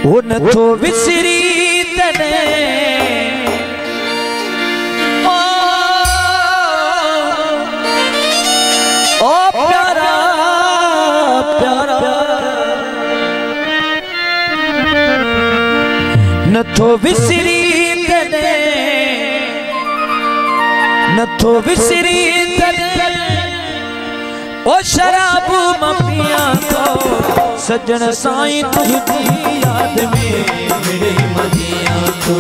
नथो विसरी तने ओ प्यारा प्यारा नथो विसरी तने नथो विसरी तने ओ शराब मपिया तो सजन साईं तुझी याद में मेरे मदिया तो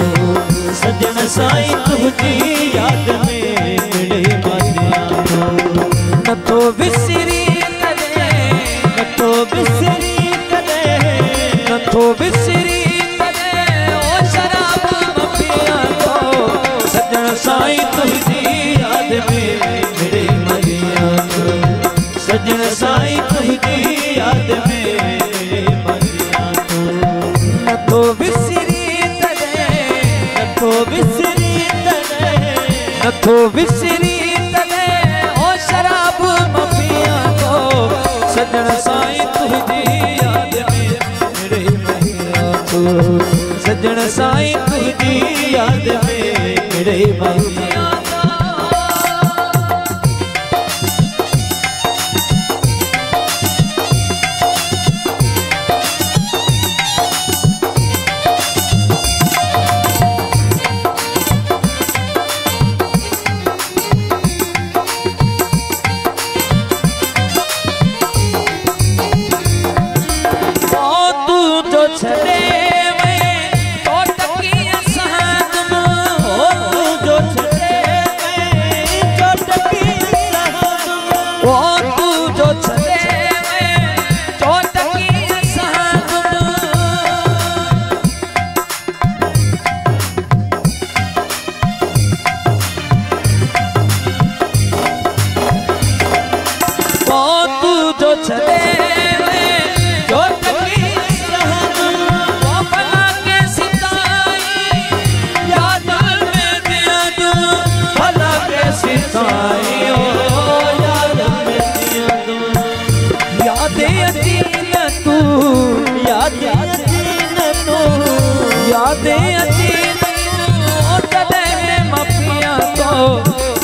सजन साईं तुझी याद में मेरे मदिया तो नथो विसरी तने नथो विसरी तने नथो विसरी तने ओ शराब मपिया तो सजन साईं तुझी याद में मेरे मदिया तो सजन साईं तुझी याद में मदिया तो नथो विसरी तने नथो विसरी तने नथो विसरी तने ओ शराब मपिया तो सजन साईं तुझी याद में मेरे मदिया तो सजन साईं तुझी याद में मेरे मदिया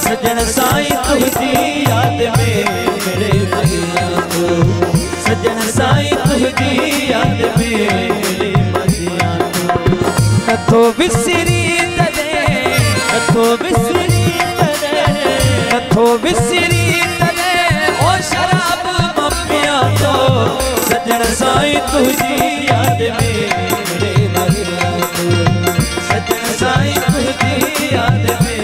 सजन साईं तुझी याद में मेरे मदिया तो सजन साईं तुझी याद में मेरे मदिया तो नथो विसरी तने नथो विसरी तने नथो विसरी तने ओ शराब मपिया तो सजन साईं तुझी याद में मेरे मदिया तो सजन साईं तुझी याद में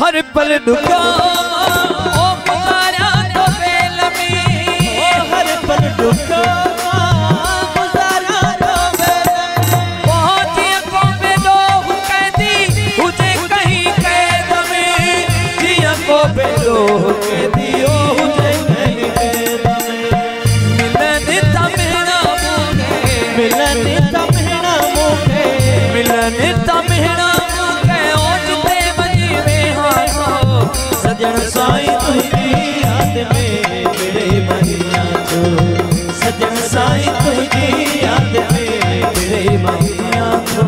हर पल डुका ओ गुजारा तो बेलमी ओ हर पल डुका गुजारा तो बेलमी बहुत को बेलो कैदी तुझे कहीं कैद में जिया को बेलो कैदी ओ तुझे कहीं कैद में मिलन तमहना मुखे मिलन तमहना मुखे मिलन तमहना सजन साईं तुझी याद में मेरे मदिया तो सजन साईं तुझी याद में मेरे मदिया तो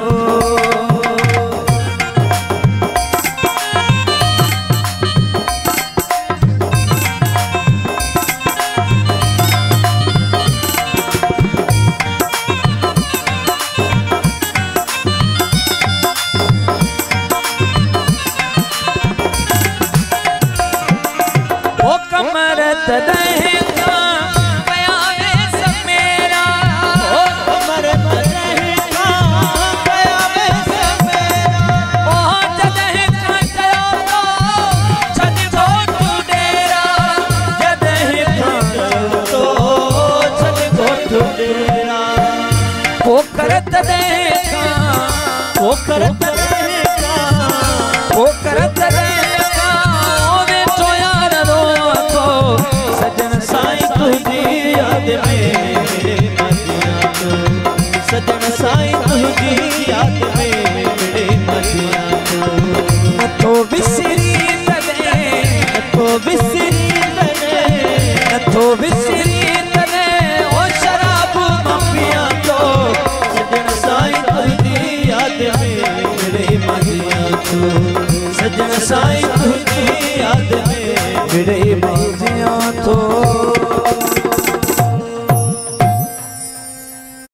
तदहेगा प्यारे सब मेरा ओ कमर तदहेगा प्यारे सब मेरा ओ तदहेगा चलो छन गो तू डेरा तदहेगा तो छन गो तू डेरा ओ करत देगा ओ करत देगा ओ करत देगा सजन साईं तुझी याद में मिले मदिया तो नथो विसरी तने नथो विसरी तने नथो विसरी तने ओ शराब माफिया तो सजन साईं तुझी याद में मिले मदिया तो सजन साईं